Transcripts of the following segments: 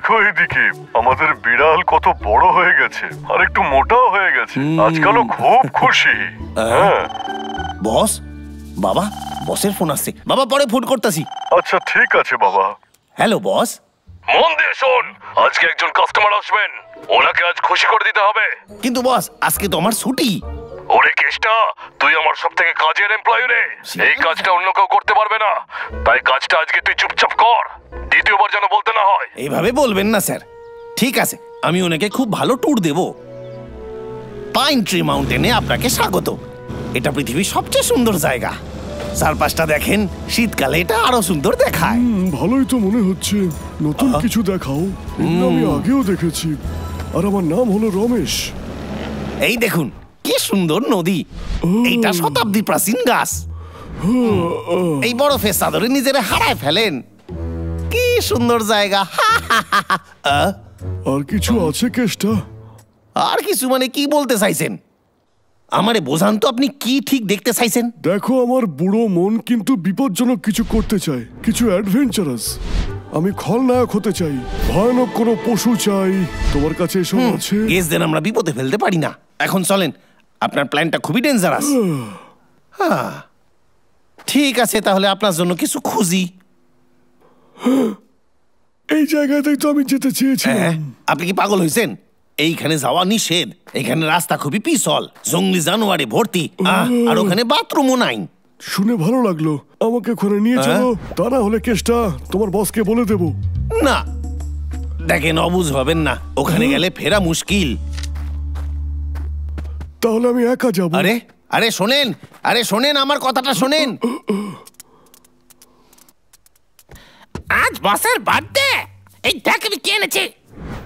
দেখো এদিকে, আমাদের বিড়াল কত বড় হয়ে গেছে আর একটু মোটাও হয়ে গেছে। আজকালও খুব খুশি। হ্যাঁ বস, বাবা, বসের ফোন আসছে। বাবা পরে ফোন করতেছি। আচ্ছা ঠিক আছে বাবা। Hello boss. মন দিয়ে শোন, আজকে একজন কাস্টমার আসবেন, ওনাকে আজ খুশি করে দিতে হবে। কিন্তু বস, আজকে তো আমার ছুটি। ওরে কেষ্টা, তুই আমার সব থেকে কাজের এমপ্লয়ি রে। এই কাজটা অন্য কেউ করতে পারবে না, তাই কাজটা আজকে তুই চুপচাপ কর, দ্বিতীয়বার যেন বলতে না হয়। এইভাবে বলবেন না স্যার। ঠিক আছে, আমি ওনাকে খুব ভালো ট্যুর দেব। পাইন ট্রি মাউন্টেনে আপনাকে স্বাগত। এটা পৃথিবীর সবচেয়ে সুন্দর জায়গা। চারপাশটা দেখেন, শীতকালে এটা আরো সুন্দর দেখায়। ভালোই তো মনে হচ্ছে। নতুন কিছু দেখাও, আমি আগেও দেখেছি। আর আমার নাম হলো রমেশ। এই দেখুন কি সুন্দর নদী। এইটা শতাব্দী প্রাচীন গাছ। এই বরফের চাদরে নিজেরা হারায় ফেলেন। কি সুন্দর জায়গা। আর কিছু আছে কেষ্টা? আর কিছু মানে কি বলতে চাইছেন? আমারে বোঝান তো, আপনি কি ঠিক দেখতে চাইছেন? দেখো, আমার বুড়ো মন কিন্তু বিপজ্জনক কিছু করতে চায়, কিছু অ্যাডভেঞ্চারাস। আমি খলনায়ক হতে চাই, ভয়ানক কোনো পশু চাই। তোমার কাছে এসব আছে? কেস দেন, আমরা বিপদে ফেলতে পারি না। এখন চলেন, আপনার প্ল্যানটা খুবই ডেঞ্জারাস। ঠিক আছে, তাহলে আপনার জন্য কিছু খুঁজি। এই জায়গাতেই তো আমি যেতে চেয়েছিলাম। আপনি কি পাগল হয়েছেন? এইখানে যাওয়া নিষেধ। এখানে রাস্তা খুবই পিছল, জঙ্গলি জানোয়ারে ভর্তি, আর ওখানে বাথরুমও নাই। শুনে ভালো লাগলো। আমাকে ওখানে নিয়ে চলো, তা না হলে কেষ্টা তোমার বসকে বলে দেব। না দেখেন, অবুঝ হবেন না, ওখানে গেলে ফেরা মুশকিল। তাহলে আমি একা যাব। আরে আরে শোনেন, আরে শোনেন, আমার কথাটা শোনেন। আজ বসের বার্থডে। এই দেখ আমি কি এনেছি।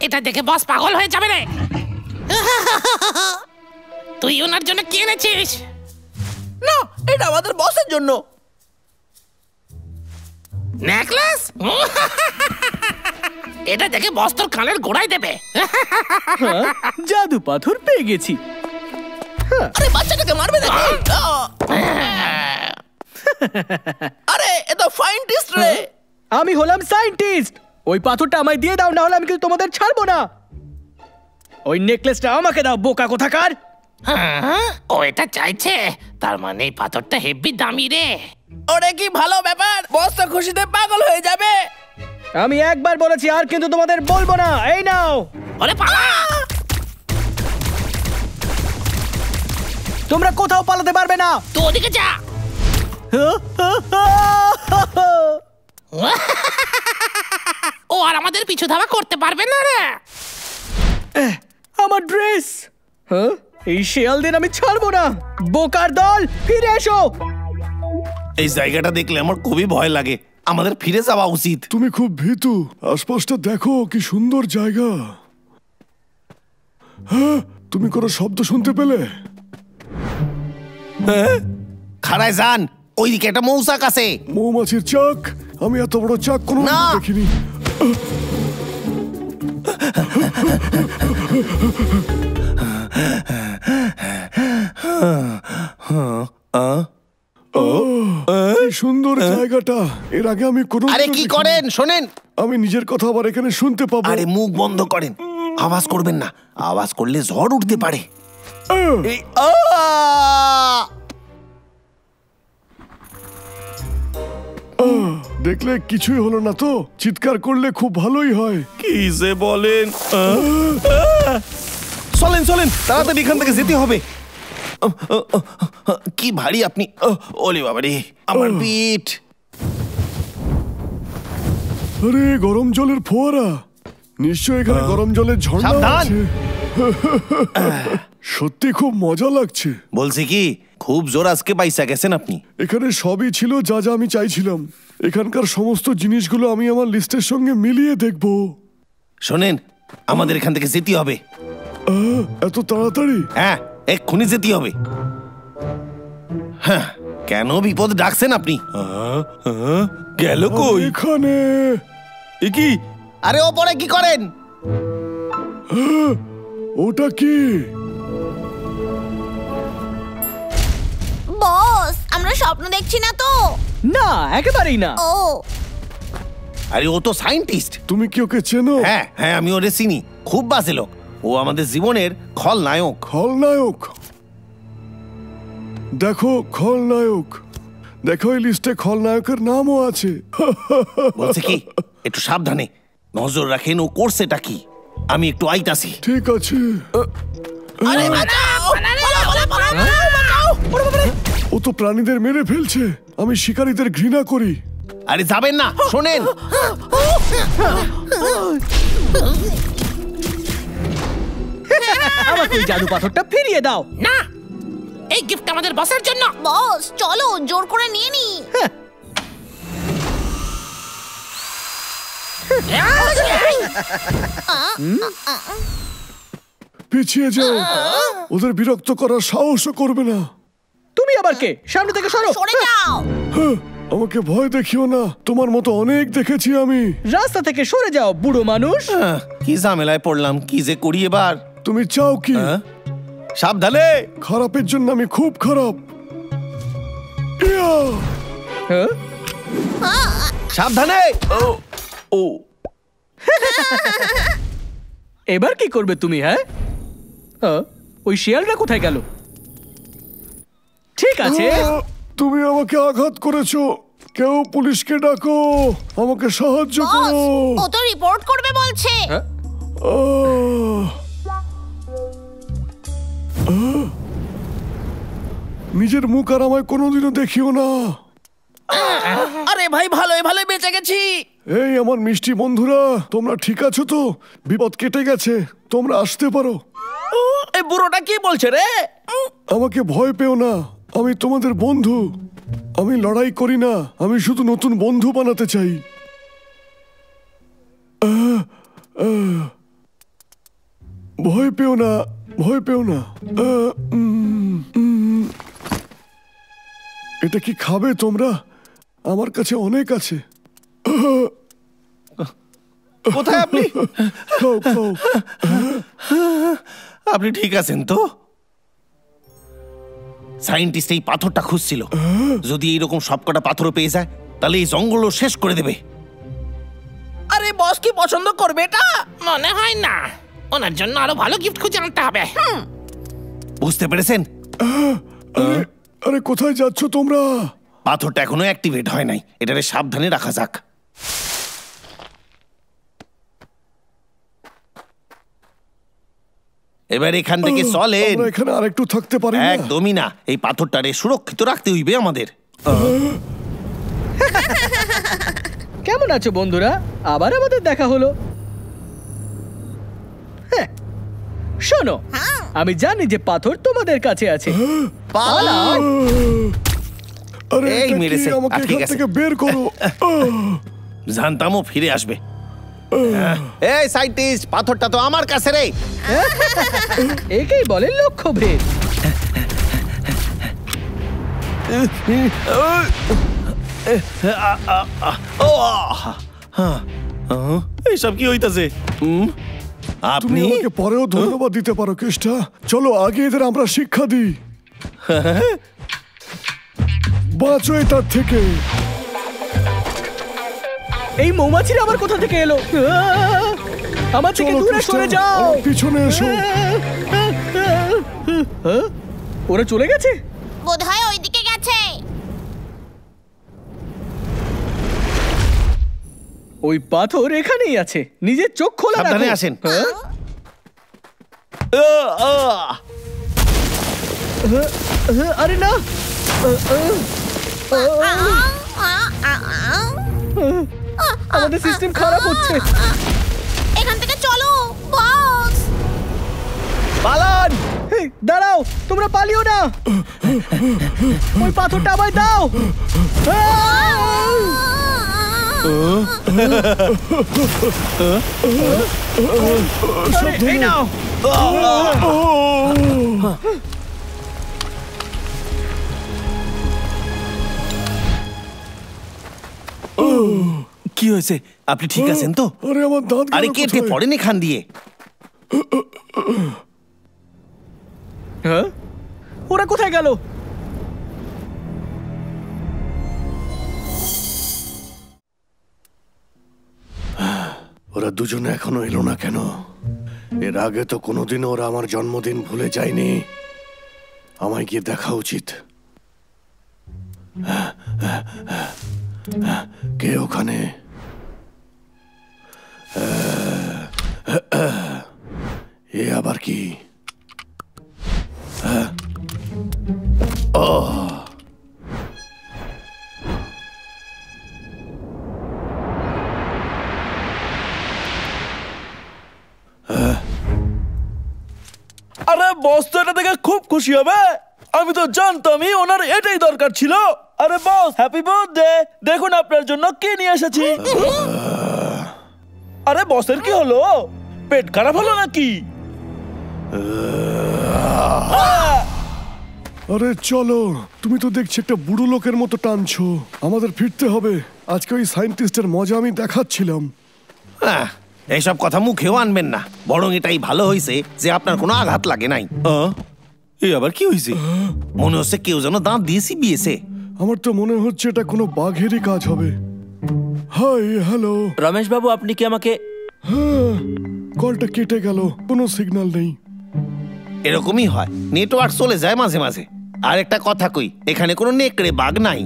এটা দেখে বস পাগল হয়ে যাবে রে। তুই ওনার জন্য কি এনেছিস? না, এটা আমাদের বসের জন্য। নেকলেস? এটা দেখে বস তোর কানের গোড়ায় দেবে। জাদু পাথর পেয়ে গেছি। আরে বাচ্চাটাকে মারবে নাকি? আরে এ তো সায়েন্টিস্ট রে। আমি হলাম সায়েন্টিস্ট। ওই পাথরটা আমায় দিয়ে দাও, না হলে আমি কিন্তু তোমাদের ছাড়বো না। ওই নেকলেসটা আমাকে দাও, বোকা কোথাকার। ও এটা চাইছে, তার মানে এই পাথরটা হেভি দামি রে। ওরে কি ভালো ব্যাপার, বস তো খুশিতে পাগল হয়ে যাবে। আমি একবার বলেছি, আর কিন্তু তোমাদের বলবো না। এই নাও। ওরে পালা, তোমরা কোথাও পালাতে পারবে না। তুই ওদিকে যা। ও আর আমাদের পিছু ধাওয়া করতে পারবে না রে। আমার ড্রেস। এই শেয়ালদের আমি ছাড়বো না। বোকার দল, ফিরে এসো। এই জায়গাটা দেখলে আমার খুবই ভয় লাগে। আমাদের ফিরে যাওয়া উচিত। তুমি খুব ভীতু। আশপাশটা দেখো, কি সুন্দর জায়গা। হ্যাঁ, তুমি কোনো শব্দ শুনতে পেলে? খাড়ায় যান, ওইদিকে একটা মৌচাক আছে। মৌমাছির চাক? আমি এত বড় চাক কোনো দেখিনি। সুন্দর জায়গাটা, এর আগে আমি কোনো। আরে কি করেন, শোনেন। আমি নিজের কথা আবার এখানে শুনতে পাবো। আরে মুখ বন্ধ করেন, আওয়াজ করবেন না। আওয়াজ করলে ঝড় উঠতে পারে। দেখলে কিছুই হলো না তো? চিৎকার করলে খুব ভালোই হয়। কি যে বলেন। চলেন চলেন, তাড়াতাড়ি এখান থেকে যেতে হবে। কি ভারী আপনি। ওলে বাবারে, আমার পিঠ। আরে গরম জলের ফোয়ারা, নিশ্চয় এখানে গরম জলের ঝর্ণা আছে। সত্যি খুব মজা লাগছে। বলছি কি, খুব জোর আজকে পয়সা গেছেন আপনি। এখানে সবই ছিল যা যা আমি চাইছিলাম। এখানকার সমস্ত জিনিসগুলো আমি আমার লিস্টের সঙ্গে মিলিয়ে দেখব। শোনেন, আমাদের এখান থেকে যেতে হবে। এত তাড়াতাড়ি? হ্যাঁ, এক্ষুনি যেতে হবে। হ্যাঁ, কেন বিপদ ডাকছেন আপনি? গেল কই? এখানে। কি? আরে ওপরে কি করেন? ওটা কি? বস, আমরা স্বপ্ন দেখছি না তো? না, একেবারেই না। ও আরে ও তো সায়েন্টিস্ট। তুমি কি ওকে চেনো? হ্যাঁ হ্যাঁ, আমি ওরে চিনি, খুব বাজে লোক। ও আমাদের জীবনের খলনায়ক। খলনায়ক? দেখো খলনায়ক, দেখো এই লিস্টে খলনায়কের নামও আছে। বলছে কি একটু সাবধানে নজর রাখেন, ও করছেটা কি। আমি একটু আইতাছি। ঠিক আছে। ও তো প্রাণীদের মেরে ফেলছে। আমি শিকারীদের ঘৃণা করি। আরে যাবেন না, শোনেন। আমাকে ওই জাদু পাথরটা ফিরিয়ে দাও। না, এই গিফট আমাদের বসের জন্য। বস চলো জোর করে নিয়ে নি। পিছিয়ে যাও, ওদের বিরক্ত করার সাহসও করবে না। তুমি আবার কে? সামনে থেকে সরো। সরে যাও। হ্যাঁ, আমাকে ভয় দেখিও না, তোমার মতো অনেক দেখেছি আমি। রাস্তা থেকে সরে যাও বুড়ো মানুষ। কি ঝামেলায় পড়লাম, কি যে করি এবার। তুমি চাও কি? সাবধানে। খারাপের জন্য আমি খুব খারাপ। ইয়া! হ্যাঁ? সাবধানে। ও এবার কি করবে তুমি? হ্যাঁ, ওই শিয়ালটা কোথায় গেল? ঠিক আছে, তুমি আমাকে আঘাত করেছো, কেউ পুলিশকে ডাকো, আমাকে সাহায্য বস করো। ও তো রিপোর্ট করবে বলছে। আহ! নিজের মুখ আর আমায় কোনোদিনও দেখিও না। আরে ভাই, ভালোই ভালোই বেঁচে গেছি। এই আমার মিষ্টি বন্ধুরা, তোমরা ঠিক আছো তো? বিপদ কেটে গেছে, তোমরা আসতে পারো। এই বুড়োটা কি বলছে রে? আমাকে ভয় পেও না, আমি তোমাদের বন্ধু। আমি লড়াই করি না, আমি শুধু নতুন বন্ধু বানাতে চাই। ভয় পেও না, ভয় পেও না। এটা কি খাবে তোমরা? আমার কাছে অনেক আছে। কোথায় আপনি? খাও খাও। আপনি ঠিক আছেন তো? সায়েন্টিস্ট এই পাথরটা খুঁজছিল। যদি এইরকম সবকটা পাথরও পেয়ে যায় তাহলে এই জঙ্গলও শেষ করে দেবে। আরে বস কি পছন্দ করবে এটা? মনে হয় না, ওনার জন্য আরো ভালো গিফট খুঁজে আনতে হবে। বুঝতে পেরেছেন? আরে কোথায় যাচ্ছ তোমরা? পাথরটা এখনো অ্যাক্টিভেট হয় নাই, এটারে সাবধানে রাখা যাক। এবার এখান থেকে চলেন। আমরা এখানে আরেকটু থাকতে পারি না? একদমই না, এই পাথরটারে সুরক্ষিত রাখতে হইবে আমাদের। কেমন আছো বন্ধুরা? আবার আমাদের দেখা হলো। হ্যাঁ, শোনো, আমি জানি যে পাথর তোমাদের কাছে আছে। পালাও। আরে এই এটা কি? মেরেছে, আমাকে আটকে এখান গেছে। থেকে বের করো। জানতামও ফিরে আসবে। এই সাইন্টিস্ট, পাথরটা তো আমার কাছে রে। একেই বলে লক্ষ্য ভেদ। এইসব কি হইতাছে? তুমি আপনি আমাকে পরেও ধন্যবাদ দিতে পারো কেষ্টা। চলো আগে এদের আমরা শিক্ষা দিই। বাঁচো এটার থেকে। এই মৌমাছিরা আবার কোথা থেকে এলো? আমার থেকে চলো দূরে কেষ্টা, সরে যাও। আমার পিছনে এসো। ওরা চলে গেছে। বোধহয় ওইদিকে গেছে। ওই পাথর এখানেই আছে, নিজের চোখ খোলা রাখো। সাবধানে আসেন। আরে না, আমাদের সিস্টেম খারাপ হচ্ছে। এখান থেকে চলো বস। পালান। এই, দাঁড়াও, তোমরা পালিও না। ওই পাথরটা আমায় দাও। এই নাও। কি হয়েছে? আপনি ঠিক আছেন তো? আরে আমার দাঁত আরে গেল কেটে কোথায়? পড়েন এখান দিয়ে। হ্যাঁ, ওরা কোথায় গেল? ওরা দুজনে এখনো এলো না কেন? এর আগে তো কোনোদিনও ওরা আমার জন্মদিন ভুলে যায়নি। আমায় গিয়ে দেখা উচিত। কে ওখানে? এ আবার কি? আরে বস তো এটা দেখে খুব খুশি হবে। আমি তো জানতামই ওনার এটাই দরকার ছিল। আরে বস, হ্যাপি বার্থডে। দেখুন আপনার জন্য কি নিয়ে এসেছি। আরে বসের কি হলো? পেট খারাপ হলো নাকি? আরে চলো, তুমি তো দেখছি একটা বুড়ো লোকের মতো টানছো। আমাদের ফিরতে হবে। আজকে ওই সায়েন্টিস্টের মজা আমি দেখাচ্ছিলাম। এইসব কথা মুখেও আনবেন না, বরং এটাই ভালো হয়েছে যে আপনার কোনো আঘাত লাগে নাই। এ আবার কি হয়েছে? মনে হচ্ছে কেউ যেন দাঁত দিয়ে চিবিয়েছে। আমার তো মনে হচ্ছে এটা কোনো বাঘেরই কাজ হবে। হাই, হ্যালো রমেশ বাবু, আপনি কি আমাকে... হ্যাঁ, কলটা কেটে গেল, কোনো সিগন্যাল নেই। এরকমই হয়, নেটওয়ার্ক চলে যায় মাঝে মাঝে। আর একটা কথা কই, এখানে কোনো নেকড়ে বাঘ নাই।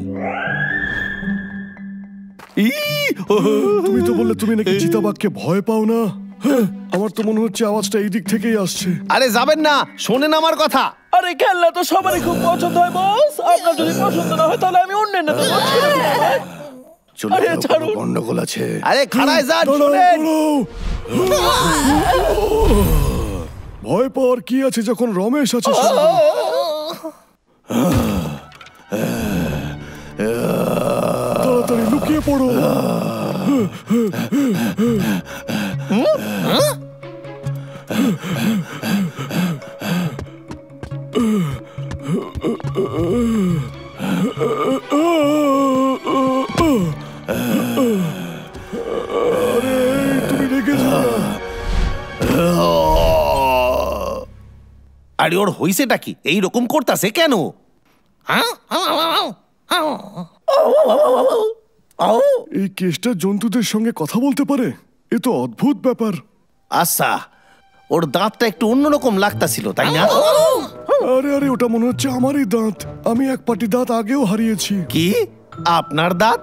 তুমি তো বললে তুমি নাকি চিতাবাঘকে ভয় পাও না। হ্যাঁ, আমার তো মনে হচ্ছে আওয়াজটা এই দিক থেকেই আসছে। আরে যাবেন না, শোনেন আমার কথা। আরে খেলনা তো সবারই খুব পছন্দ হয় বস। আপনার যদি পছন্দ না হয় তাহলে আমি অন্য নেব। চলো, গন্ডগোল আছে। আরে খাড়ায় যান, শোনেন। ভয় পাওয়ার কি আছে যখন রমেশ আছে সঙ্গে? তাড়াতাড়ি লুকিয়ে পড়ো। আরে তুমি রেগে যাও না। আরে ওর হইছেটা কি? এইরকম করতাছে কেন? এই কেসটা জন্তুদের সঙ্গে কথা বলতে পারে? এ তো অদ্ভুত ব্যাপার। আচ্ছা, ওর দাঁতটা একটু অন্যরকম লাগতাছিল, তাই না? আরে আরে, ওটা মনে হচ্ছে আমারই দাঁত। আমি এক পাটি দাঁত আগেও হারিয়েছি। কি? আপনার দাঁত?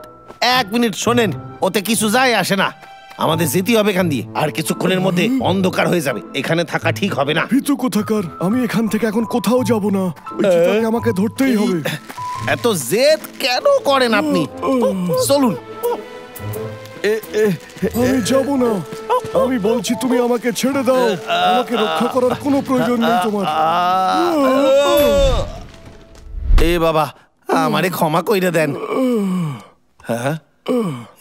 এক মিনিট শোনেন, ওতে কিছু যায় আসে না। আমাদের যেতে হবে এখান দিয়ে, আর কিছুক্ষণের মধ্যে অন্ধকার হয়ে যাবে। এখানে থাকা ঠিক হবে না। ভীতু কোথাকার, আমি এখান থেকে এখন কোথাও যাব না। ওই চিতাকে আমাকে ধরতেই হবে। এত জেদ কেন করেন আপনি? চলুন। আমি যাব না। আমি বলছি তুমি আমাকে ছেড়ে দাও। আমাকে রক্ষা করার কোনো প্রয়োজন নেই তোমার। এ বাবা, আমারে ক্ষমা কইরা দেন। হ্যাঁ,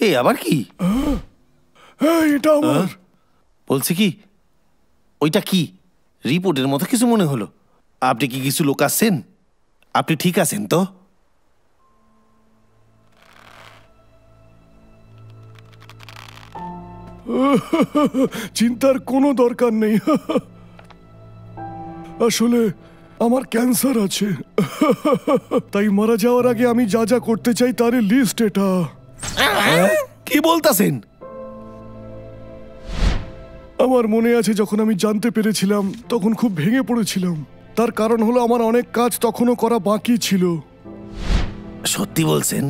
এ আবার কি? এটা আমার। বলছি কি, ওইটা কি? রিপোর্টের মতো কিছু মনে হলো। আপনি কি কিছু লোক আসছেন? আপনি ঠিক আছেন তো? চিন্তার কোনো দরকার নেই। আসলে আমার ক্যান্সার আছে। তাই মারা যাওয়ার আগে আমি যা যা করতে চাই তার লিস্ট এটা। কি বলতাছেন? আমার মনে আছে যখন আমি জানতে পেরেছিলাম তখন খুব ভেঙে পড়েছিলাম। তার কারণ হলো আমার অনেক কাজ তখনও করা বাকি ছিল। সত্যি বলছেন?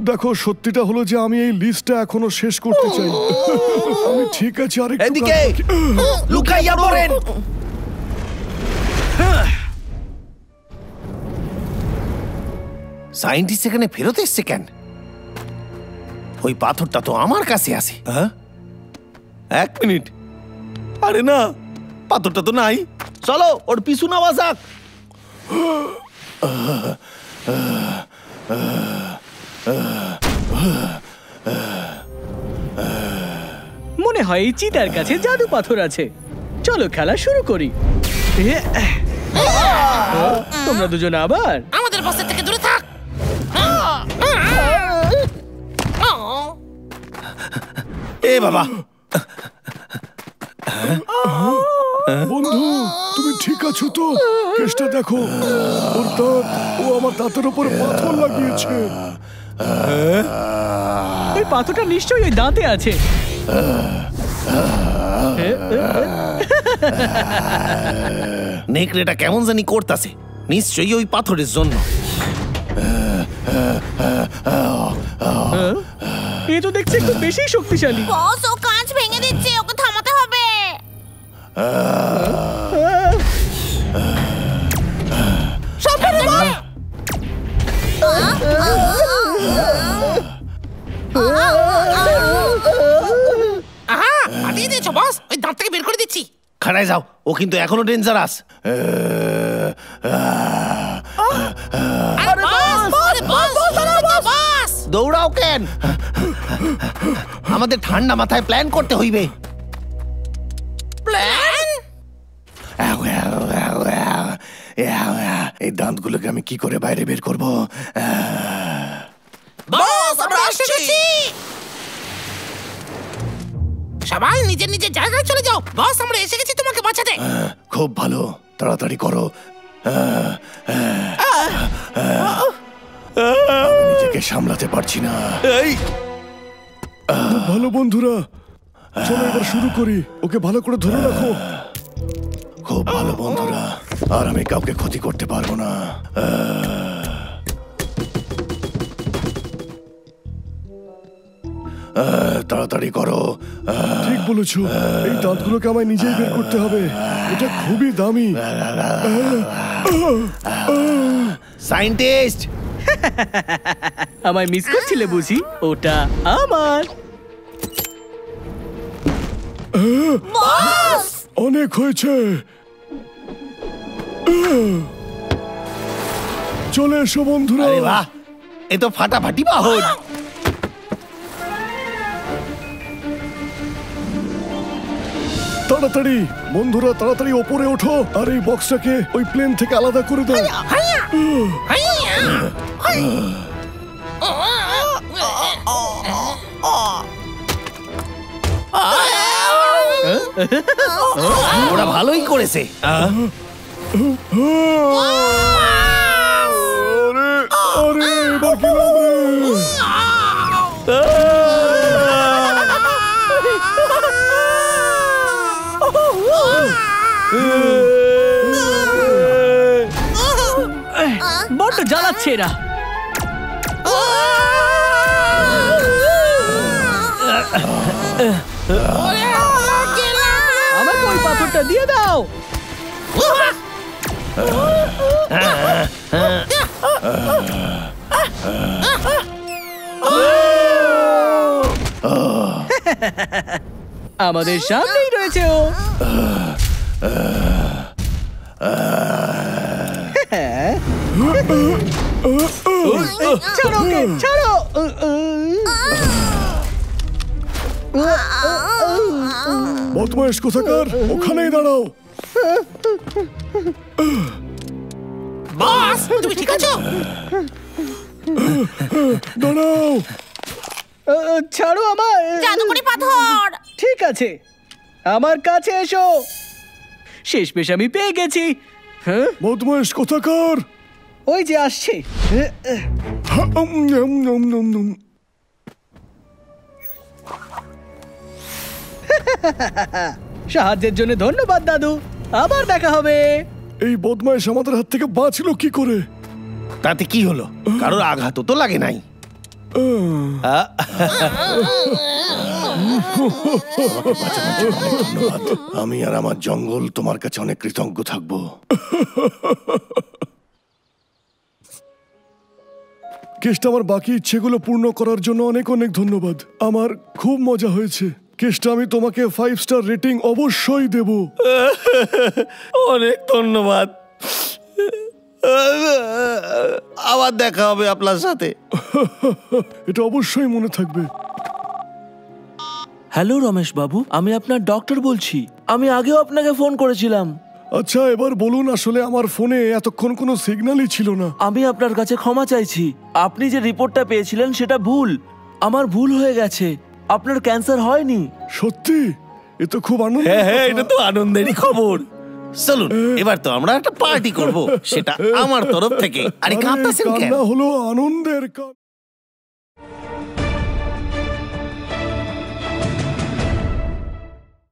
দেখো, সত্যিটা হলো যে আমি এই লিস্টটা এখনো শেষ করতে চাই। আমি ঠিক আছে, আরেকটু এদিকে লুকাইয়া পড়েন। সায়েন্টিস্ট এখানে ফেরত এসছে কেন? ওই পাথরটা তো আমার কাছে আছে। এক মিনিট, আরে না, পাথরটা তো নাই। চলো ওর পিছু নেওয়া যাক। মনে হয় এই চিতার কাছে জাদু পাথর আছে। চলো খেলা শুরু করি। তোমরা দুজন আবার আমাদের বসের থেকে দূরে থাক। এ বাবা, বন্ধু তুমি ঠিক আছো তো? কেসটা দেখো, ওর দাঁত, ও আমার দাঁতের উপরে পাথর লাগিয়েছে। ওই পাথরটা নিশ্চয়ই ওই দাঁতে আছে। নেকড়েটা কেমন জানি করতাছে, নিশ্চয়ই ওই পাথরের জন্য। এ তো দেখছি একটু বেশি শক্তিশালী। বস, ও কাঁচ ভেঙে দিচ্ছে, ওকে থামাতে হবে। আহা, হারিয়ে দিয়েছো বস, ওই দাঁত থেকে বের করে দিচ্ছি। খাড়ায় যাও, ও কিন্তু এখনো ডেঞ্জারাস। আরে বস, দৌড়াও কেন? আমাদের ঠান্ডা মাথায় প্ল্যান করতে হইবে। প্ল্যান? এই দাঁতগুলোকে আমি কি করে বাইরে বের করব? বস, আমরা এসেছি। সবাই নিজের নিজের জায়গায় চলে যাও। বস, আমরা এসে গেছি তোমাকে বাঁচাতে। খুব ভালো, তাড়াতাড়ি করো। আমি নিজেকে সামলাতে পারছি না। ভালো বন্ধুরা, চলো এবার শুরু করি। ওকে ভালো করে ধরে রাখো। খুব ভালো বন্ধুরা, আর আমি কাউকে ক্ষতি করতে পারবো না। তাড়াতাড়ি করো। ঠিক বলেছো, এই দাঁতগুলোকে আমায় নিজেই বের করতে হবে। এটা খুবই দামি। সায়েন্টিস্ট, আমায় মিস করছিলে বুঝি? ওটা আমার। অনেক হয়েছে, চলে এসো বন্ধুরা। আরে বাহ, এ তো ফাটাফাটি বাহন। তাড়াতাড়ি বন্ধুরা, তাড়াতাড়ি ওপরে ওঠো আর এই বক্সটাকে ওই প্লেন থেকে আলাদা করে দাও। ওরা ভালোই করেছে। আরে এবার গেলাম রে। বড্ড জ্বালাচ্ছে এরা। আমাকে ওই পাথরটা দিয়ে দাও। আমাদের সামনেই রয়েছে ও। ছাড়ো ওকে, ছাড়ো। বদমাইশ কোথাকার, ওখানেই দাঁড়াও। বস, তুমি ঠিক আছো? দাঁড়াও। ছাড়ো আমায়। জাদুকরি পাথর। ঠিক আছে, আমার কাছে এসো। শেষমেশ আমি পেয়ে গেছি। হ্যাঁ, বদমাইশ কোথাকার। ওই যে আসছে। সাহায্যের জন্য ধন্যবাদ দাদু, আবার দেখা হবে। এই বদমাইশ আমাদের হাত থেকে বাঁচলো কি করে? তাতে কি হলো? কারোর আঘাত তো লাগে নাই। ধন্যবাদ। আমি আর আমার জঙ্গল তোমার কাছে অনেক কৃতজ্ঞ থাকবো। কেসটা আমার বাকি ইচ্ছেগুলো পূর্ণ করার জন্য অনেক অনেক ধন্যবাদ। আমার খুব মজা হয়েছে। কেসটা আমি তোমাকে 5 স্টার রেটিং অবশ্যই দেব। অনেক ধন্যবাদ। আবার দেখা হবে আপনার সাথে। এটা অবশ্যই মনে থাকবে। হ্যালো রমেশ বাবু, আমি আপনার ডক্টর বলছি। আমি আগেও আপনাকে ফোন করেছিলাম। আচ্ছা, এবার বলুন, আসলে আমার ফোনে এতক্ষণ কোনো সিগন্যালই ছিল না। আমি আপনার কাছে ক্ষমা চাইছি। আপনি যে রিপোর্টটা পেয়েছিলেন সেটা ভুল। আমার ভুল হয়ে গেছে। আপনার ক্যান্সার হয়নি। সত্যি? এ তো খুব আনন্দ। হ্যাঁ, এটা তো আনন্দেরই খবর। চলুন, এবার তো আমরা একটা পার্টি করব, সেটা আমার তরফ থেকে। আরে কাঁদতেছেন কেন? কান্না হলো আনন্দের।